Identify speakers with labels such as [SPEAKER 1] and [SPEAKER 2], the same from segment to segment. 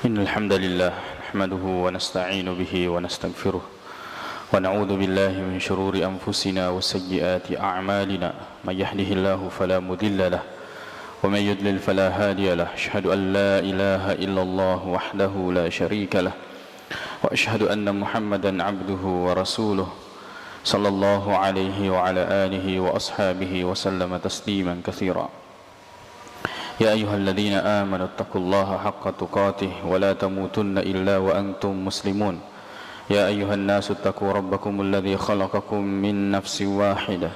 [SPEAKER 1] إن الحمد لله نحمده ونستعين به ونستغفره ونعوذ بالله من شرور أنفسنا وسيئات أعمالنا من يهده الله فلا مضل له ومن يضلل فلا هادي له أشهد أن لا إله إلا الله وحده لا شريك له وأشهد أن محمدا عبده ورسوله صلى الله عليه وعلى آله وأصحابه وسلم تسليما كثيرا يا أيها الذين آمنوا اتقوا الله حق تقاته ولا تموتن إلا وأنتم مسلمون يا أيها الناس اتقوا ربكم الذي خلقكم من نفس واحدة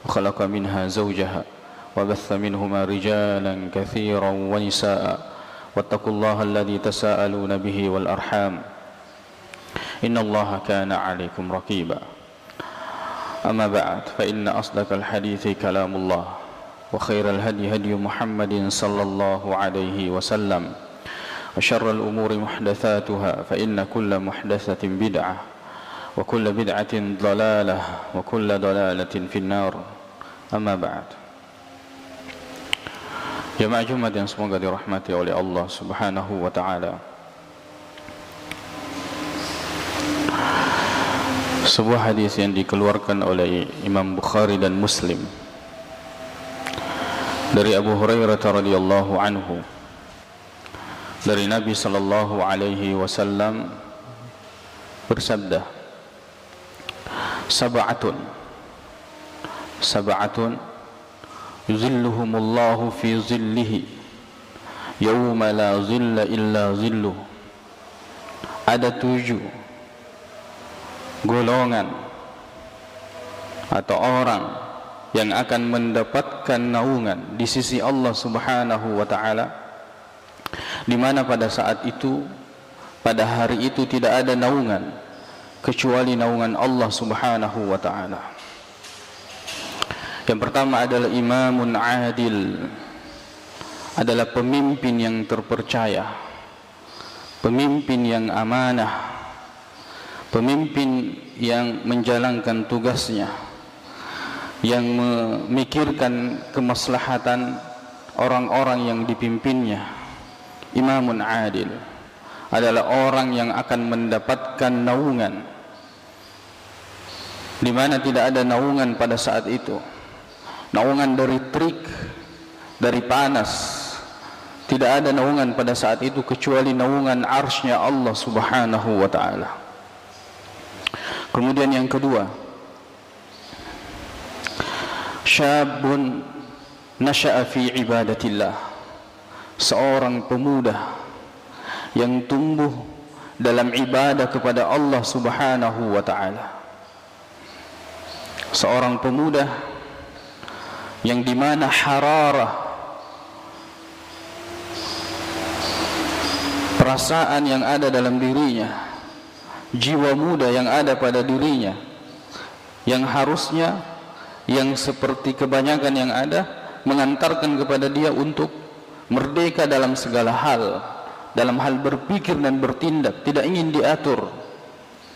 [SPEAKER 1] وخلق منها زوجها وبث منهما رجالا كثيرا ونساء واتقوا الله الذي تساءلون به والأرحام إن الله كان عليكم رقيبا أما بعد فإن أصدق الحديث كلام الله وخير الهدي هدي محمد صلى الله عليه وسلم وشر الأمور محدثاتها فإن كل محدثة بدعة وكل بدعة ضلالة وكل ضلالة في النار أما بعد. Jemaah Jumat yang semoga dirahmati oleh Allah Subhanahu wa taala. Sebuah hadis yang dikeluarkan oleh Imam Bukhari dan Muslim dari Abu Hurairah radhiyallahu anhu dari Nabi sallallahu alaihi wasallam bersabda, sab'atun yuzilluhumullahu fi zillihi yawma la zilla illa zilluh. Ada 7 golongan atau orang yang akan mendapatkan naungan di sisi Allah Subhanahu wa taala, di mana pada saat itu, pada hari itu tidak ada naungan kecuali naungan Allah Subhanahu wa taala. Yang pertama adalah imamun adil, adalah pemimpin yang terpercaya, pemimpin yang amanah, pemimpin yang menjalankan tugasnya, yang memikirkan kemaslahatan orang-orang yang dipimpinnya. Imamun adil adalah orang yang akan mendapatkan naungan di mana tidak ada naungan pada saat itu. Naungan dari terik, dari panas, tidak ada naungan pada saat itu kecuali naungan arsy-Nya Allah Subhanahu wa taala. Kemudian yang kedua, syabun nasha'a fi ibadatillah, seorang pemuda yang tumbuh dalam ibadah kepada Allah Subhanahu wa taala. Seorang pemuda yang di mana hararah, perasaan yang ada dalam dirinya, jiwa muda yang ada pada dirinya, yang harusnya, yang seperti kebanyakan yang ada, mengantarkan kepada dia untuk merdeka dalam segala hal, dalam hal berpikir dan bertindak, tidak ingin diatur,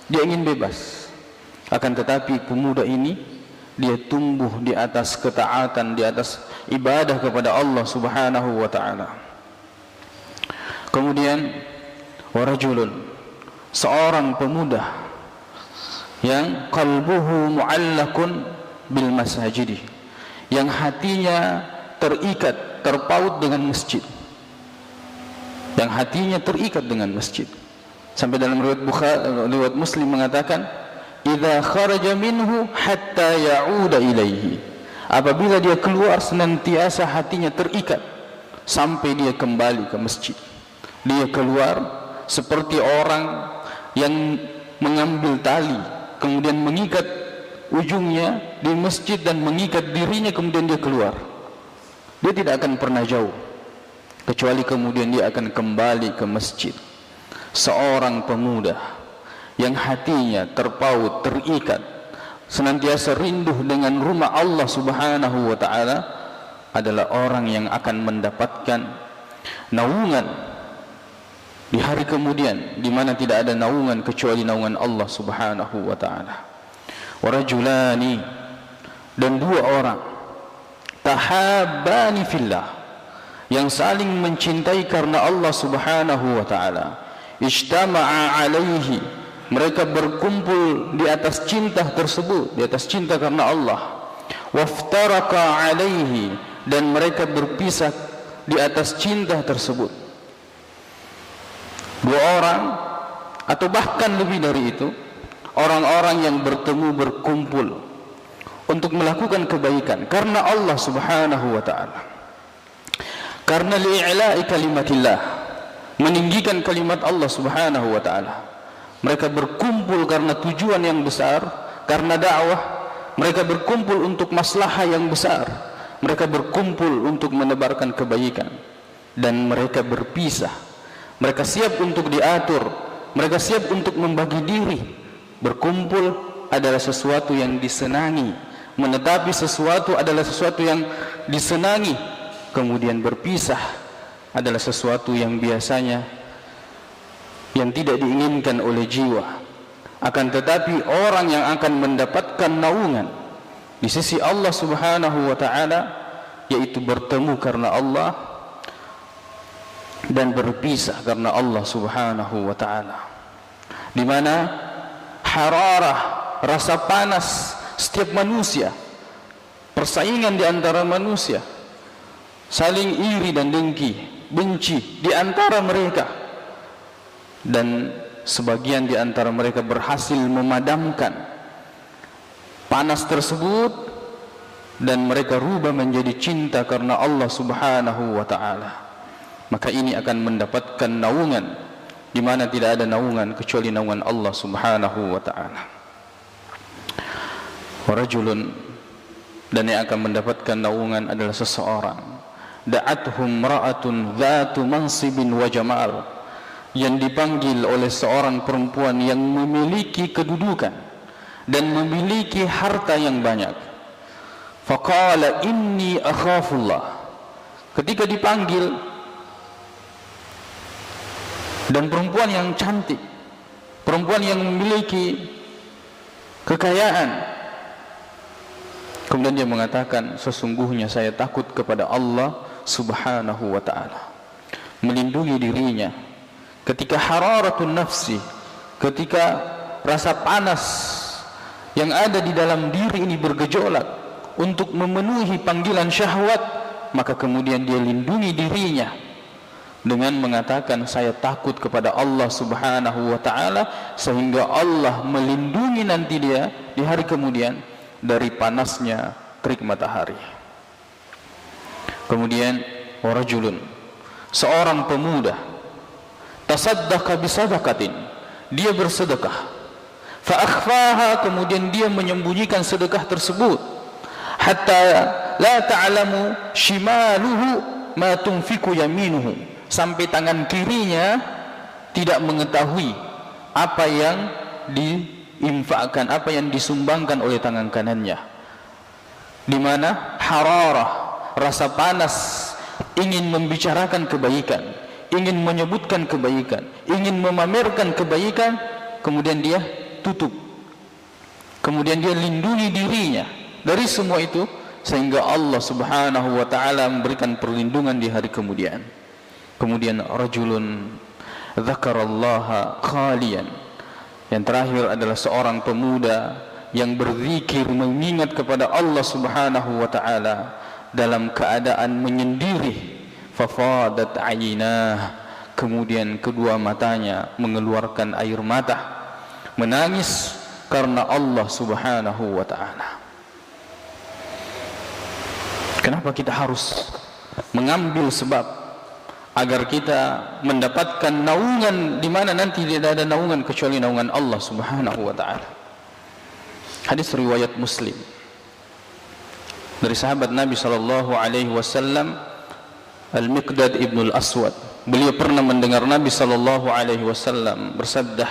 [SPEAKER 1] dia ingin bebas. Akan tetapi pemuda ini, dia tumbuh di atas ketaatan, di atas ibadah kepada Allah Subhanahu wa taala. Kemudian warajulun, seorang pemuda yang qalbuhu mu'allakun bil masajidi, yang hatinya terikat, terpaut dengan masjid, yang hatinya terikat dengan masjid. Sampai dalam riwayat Bukhari, riwayat Muslim mengatakan, idza kharaja minhu hatta ya'uda ilaihi, apabila dia keluar senantiasa hatinya terikat sampai dia kembali ke masjid. Dia keluar seperti orang yang mengambil tali, kemudian mengikat ujungnya di masjid dan mengikat dirinya, kemudian dia keluar. Dia tidak akan pernah jauh kecuali kemudian dia akan kembali ke masjid. Seorang pemuda yang hatinya terpaut, terikat, senantiasa rindu dengan rumah Allah Subhanahu wa taala, adalah orang yang akan mendapatkan naungan di hari kemudian, di mana tidak ada naungan kecuali naungan Allah Subhanahu wa taala. Warajulani, dan 2 orang tahabbani fillah, yang saling mencintai karena Allah Subhanahu wa taala. Ijtama'a alaihi, mereka berkumpul di atas cinta tersebut, di atas cinta karena Allah. Waftaraqa alaihi, dan mereka berpisah di atas cinta tersebut. Dua orang atau bahkan lebih dari itu, orang-orang yang bertemu berkumpul untuk melakukan kebaikan karena Allah Subhanahu wa taala. Karena li'ila'i kalimatillah, meninggikan kalimat Allah Subhanahu wa taala. Mereka berkumpul karena tujuan yang besar, karena dakwah. Mereka berkumpul untuk maslahah yang besar. Mereka berkumpul untuk menebarkan kebaikan. Dan mereka berpisah. Mereka siap untuk diatur. Mereka siap untuk membagi diri. Berkumpul adalah sesuatu yang disenangi. Menetapi sesuatu adalah sesuatu yang disenangi. Kemudian berpisah adalah sesuatu yang biasanya yang tidak diinginkan oleh jiwa. Akan tetapi orang yang akan mendapatkan naungan di sisi Allah Subhanahu wa taala, yaitu bertemu karena Allah dan berpisah karena Allah Subhanahu wa taala. Di mana hararah, rasa panas setiap manusia, persaingan di antara manusia, saling iri dan dengki, benci di antara mereka, dan sebagian di antara mereka berhasil memadamkan panas tersebut, dan mereka rubah menjadi cinta karena Allah Subhanahu wa taala. Maka ini akan mendapatkan naungan di mana tidak ada naungan kecuali naungan Allah Subhanahu wa taala. Wa rajulun, dan yang akan mendapatkan naungan adalah seseorang da'athum ra'atun dhatu mansibin wa jamal, yang dipanggil oleh seorang perempuan yang memiliki kedudukan dan memiliki harta yang banyak. Faqala inni akhafullah, ketika dipanggil, dan perempuan yang cantik, perempuan yang memiliki kekayaan, kemudian dia mengatakan, sesungguhnya saya takut kepada Allah Subhanahu wa ta'ala. Melindungi dirinya ketika hararatun nafsi, ketika rasa panas yang ada di dalam diri ini bergejolak untuk memenuhi panggilan syahwat, maka kemudian dia lindungi dirinya dengan mengatakan, saya takut kepada Allah Subhanahu wa ta'ala, sehingga Allah melindungi nanti dia di hari kemudian dari panasnya terik matahari. Kemudian warajulun, seorang pemuda, tasaddaqa bisadaqatin, dia bersedekah, fa akhfaha, kemudian dia menyembunyikan sedekah tersebut, hatta la ta'lamu shimaluhu ma tunfiqu yaminuhu, sampai tangan kirinya tidak mengetahui apa yang diinfakkan, apa yang disumbangkan oleh tangan kanannya. Di mana hararah, rasa panas, ingin membicarakan kebaikan, ingin menyebutkan kebaikan, ingin memamerkan kebaikan, kemudian dia tutup, kemudian dia lindungi dirinya dari semua itu, sehingga Allah Subhanahu wa ta'ala memberikan perlindungan di hari kemudian. Kemudian rajulun dzakarallaha khalian, yang terakhir adalah seorang pemuda yang berzikir, mengingat kepada Allah Subhanahu wa ta'ala dalam keadaan menyendiri. Fafadat aynah, kemudian kedua matanya mengeluarkan air mata, menangis karena Allah Subhanahu wa ta'ala. Kenapa kita harus mengambil sebab agar kita mendapatkan naungan di mana nanti tidak ada naungan kecuali naungan Allah Subhanahu wa ta'ala? Hadis riwayat Muslim dari sahabat Nabi sallallahu alaihi wasallam, Al-Miqdad ibn al-Aswad. Beliau pernah mendengar Nabi sallallahu alaihi wasallam bersabda,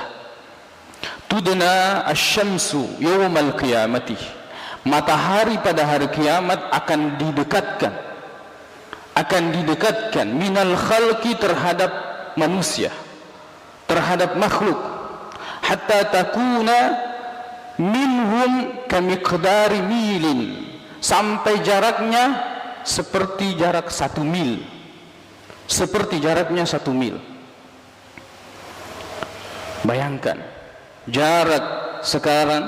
[SPEAKER 1] "Tudna asy-syamsu yaumal qiyamati." Matahari pada hari kiamat akan didekatkan minal khalqi, terhadap manusia, terhadap makhluk, hatta takuna minhum kamiqdari milin, sampai jaraknya seperti jarak 1 mil. seperti jaraknya 1 mil. Bayangkan jarak sekarang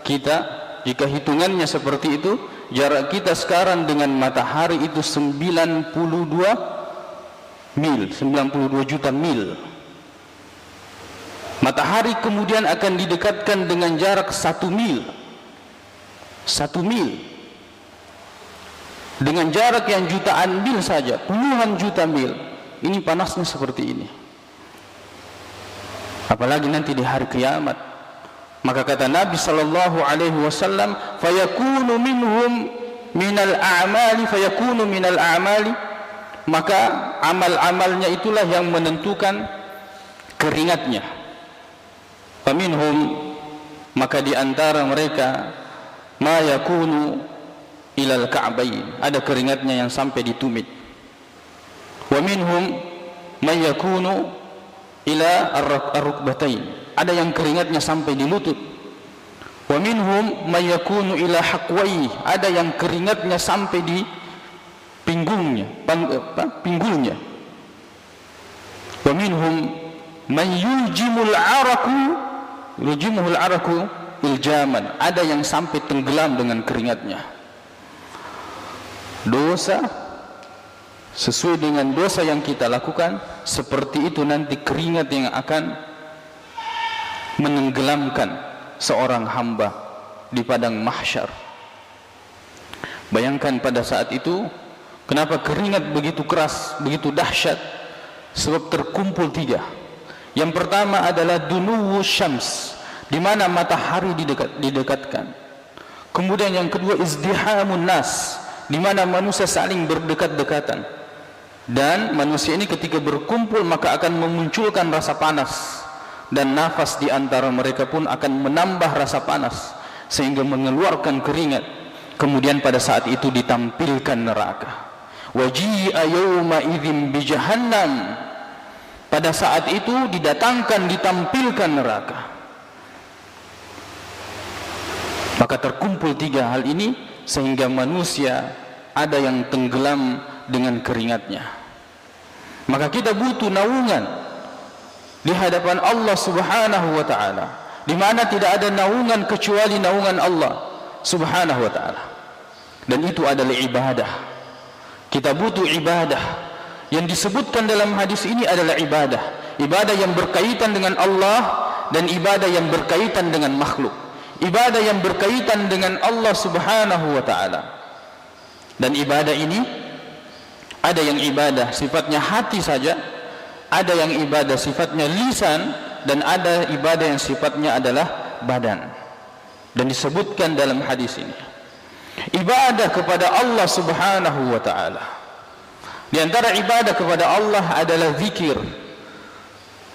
[SPEAKER 1] kita, jika hitungannya seperti itu, jarak kita sekarang dengan matahari itu 92 mil, 92 juta mil. Matahari kemudian akan didekatkan dengan jarak 1 mil. 1 mil dengan jarak yang jutaan mil saja, puluhan juta mil. Ini panasnya seperti ini. Apalagi nanti di hari kiamat. Maka kata Nabi sallallahu alaihi wasallam, fayakunu minhum minal a'mali, fayakunu minal a'mali, maka amal-amalnya itulah yang menentukan keringatnya. Faminhum, maka di antara mereka ma yakunu ilal ka'bain, ada keringatnya yang sampai di tumit. Wa minhum ma yakunu ila ar-rukbatain, ada yang keringatnya sampai di lutut. Wa minhum may yakunu ila haqwai, ada yang keringatnya sampai di pinggungnya, pinggulnya. Wa minhum may yuljimul araku iljaman, ada yang sampai tenggelam dengan keringatnya. Dosa sesuai dengan dosa yang kita lakukan, seperti itu nanti keringat yang akan menenggelamkan seorang hamba di padang mahsyar. Bayangkan pada saat itu, kenapa keringat begitu keras, begitu dahsyat? Sebab terkumpul 3. Yang pertama adalah dunuwu syams, di mana matahari didekatkan. Kemudian yang kedua izdihamun nas, di mana manusia saling berdekat-dekatan. Dan manusia ini ketika berkumpul maka akan memunculkan rasa panas, dan nafas di antara mereka pun akan menambah rasa panas sehingga mengeluarkan keringat. Kemudian pada saat itu ditampilkan neraka. Waji'a yawma idzin bi jahannam, pada saat itu didatangkan, ditampilkan neraka. Maka terkumpul 3 hal ini sehingga manusia ada yang tenggelam dengan keringatnya. Maka kita butuh naungan di hadapan Allah Subhanahu wa taala, di mana tidak ada naungan kecuali naungan Allah Subhanahu wa taala. Dan itu adalah ibadah. Kita butuh ibadah. Yang disebutkan dalam hadis ini adalah ibadah. Ibadah yang berkaitan dengan Allah dan ibadah yang berkaitan dengan makhluk. Ibadah yang berkaitan dengan Allah Subhanahu wa taala. Dan ibadah ini ada yang ibadah sifatnya hati saja, ada yang ibadah sifatnya lisan, dan ada ibadah yang sifatnya adalah badan. Dan disebutkan dalam hadis ini, ibadah kepada Allah Subhanahu wa taala, di antara ibadah kepada Allah adalah zikir.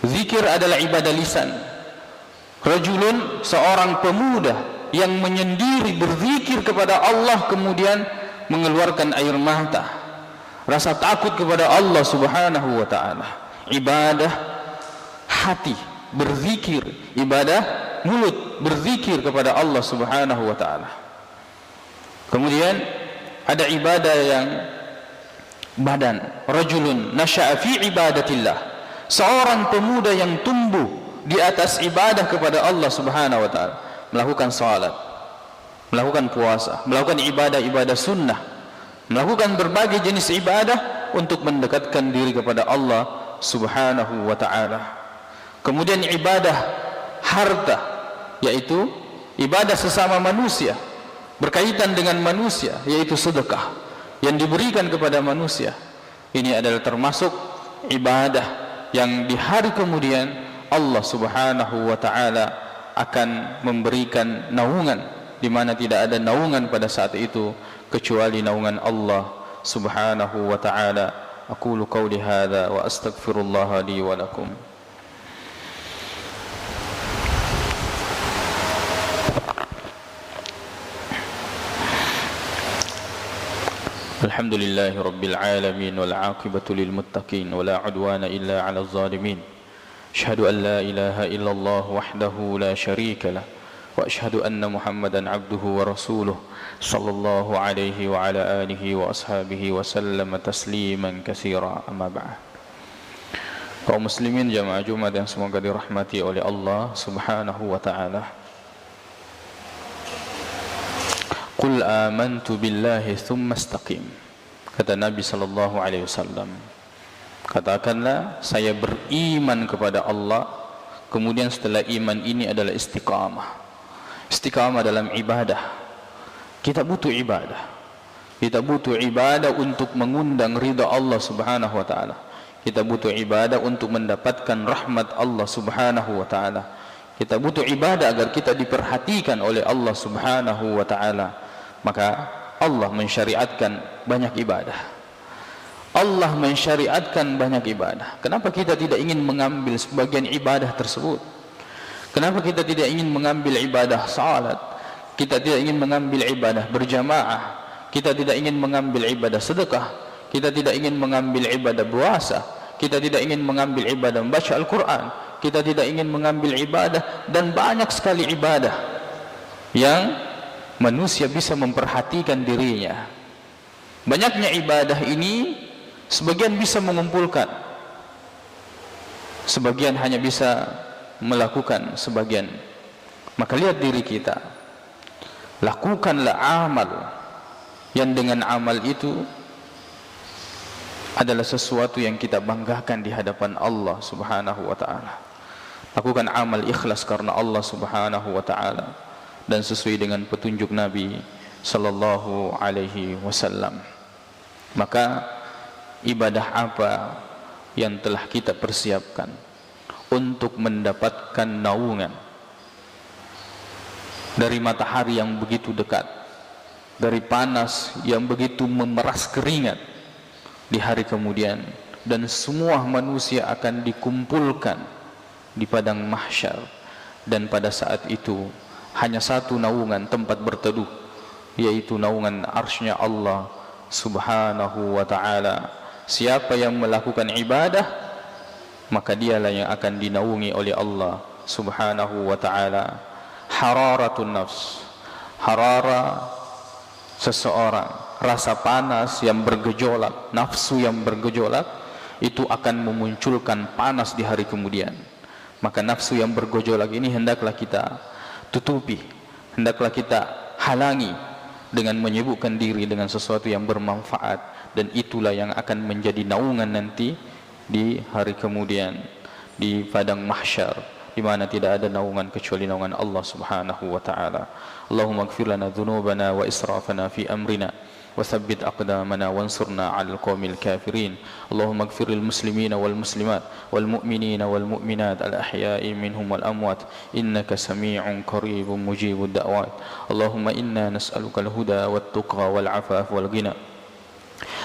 [SPEAKER 1] Zikir adalah ibadah lisan. Rajulun, seorang pemuda yang menyendiri berzikir kepada Allah, kemudian mengeluarkan air mata, rasa takut kepada Allah Subhanahu wa taala. Ibadah hati berzikir, ibadah mulut berzikir kepada Allah Subhanahu wa taala. Kemudian ada ibadah yang badan. Rajulun nasya'a fi ibadatillah, seorang pemuda yang tumbuh di atas ibadah kepada Allah Subhanahu wa taala, melakukan salat, melakukan puasa, melakukan ibadah-ibadah sunnah, melakukan berbagai jenis ibadah untuk mendekatkan diri kepada Allah Subhanahu wa taala. Kemudian ibadah harta, yaitu ibadah sesama manusia, berkaitan dengan manusia, yaitu sedekah yang diberikan kepada manusia. Ini adalah termasuk ibadah yang di hari kemudian Allah Subhanahu wa taala akan memberikan naungan, di mana tidak ada naungan pada saat itu kecuali naungan Allah Subhanahu wa taala. Aqulu qawli hadza wa astaghfirullah li wa lakum. Alhamdulillahi rabbil alamin wal 'aqibatu lil muttaqin wa la 'udwana illa 'alal zalimin. Asyhadu an la ilaha illallah wahdahu la syarika lah وأشهد أن محمدا عبده ورسوله صلى الله عليه وعلى آله وأصحابه وسلم تسليما كثيرا. أما بعد. Kaum muslimin jamaah Jumat yang semoga dirahmati oleh Allah Subhanahu wa taala. Qul amantu billahi thumma istaqim. Kata Nabi sallallahu alaihi wasallam, katakanlah saya beriman kepada Allah, kemudian setelah iman ini adalah istiqamah. Istiqamah dalam ibadah. Kita butuh ibadah. Kita butuh ibadah untuk mengundang ridha Allah Subhanahu wa taala. Kita butuh ibadah untuk mendapatkan rahmat Allah Subhanahu wa taala. Kita butuh ibadah agar kita diperhatikan oleh Allah Subhanahu wa taala. Maka Allah mensyariatkan banyak ibadah. Allah mensyariatkan banyak ibadah. Kenapa kita tidak ingin mengambil sebagian ibadah tersebut? Kenapa kita tidak ingin mengambil ibadah salat? Kita tidak ingin mengambil ibadah berjamaah. Kita tidak ingin mengambil ibadah sedekah. Kita tidak ingin mengambil ibadah puasa. Kita tidak ingin mengambil ibadah membaca Al-Quran. Kita tidak ingin mengambil ibadah dan banyak sekali ibadah yang manusia bisa memperhatikan dirinya. Banyaknya ibadah ini sebagian bisa mengumpulkan, sebagian hanya bisa melakukan sebagian. Maka lihat diri kita, lakukanlah amal yang dengan amal itu adalah sesuatu yang kita banggakan di hadapan Allah Subhanahu wa taala. Lakukan amal ikhlas karena Allah Subhanahu wa taala dan sesuai dengan petunjuk Nabi sallallahu alaihi wasallam. Maka ibadah apa yang telah kita persiapkan untuk mendapatkan naungan dari matahari yang begitu dekat, dari panas yang begitu memeras keringat di hari kemudian, dan semua manusia akan dikumpulkan di padang mahsyar, dan pada saat itu hanya satu naungan tempat berteduh, yaitu naungan arsy-Nya Allah Subhanahu wa ta'ala. Siapa yang melakukan ibadah, maka dialah yang akan dinaungi oleh Allah Subhanahu wa ta'ala. Hararatun nafs, harara seseorang, rasa panas yang bergejolak, nafsu yang bergejolak, itu akan memunculkan panas di hari kemudian. Maka nafsu yang bergejolak ini hendaklah kita tutupi, hendaklah kita halangi dengan menyibukkan diri dengan sesuatu yang bermanfaat, dan itulah yang akan menjadi naungan nanti di hari kemudian di padang mahsyar, di mana tidak ada naungan kecuali naungan Allah Subhanahu wa taala. Allahumma ighfir lana dhunubana wa israfana fi amrina wa thabbit aqdamana wansurna 'alal qaumil kafirin. Allahumma ighfir lil muslimina wal muslimat wal mu'minina wal mu'minat al ahya'i minhum wal amwat innaka samii'un qaribun mujibud da'wat. Allahumma inna nas'aluka al huda wat tuqa wal 'afaf wal ghina.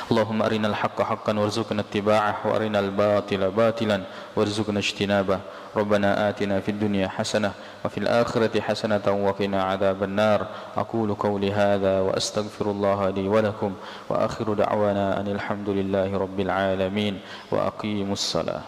[SPEAKER 1] اللهم أرنا الحق حقا وارزقنا اتباعه وأرنا الباطل باطلا وارزقنا اجتنابه. ربنا آتنا في الدنيا حسنة وفي الآخرة حسنة وقنا عذاب النار. أقول قولي هذا وأستغفر الله لي ولكم وآخر دعوانا أن الحمد لله رب العالمين وأقيموا الصلاة.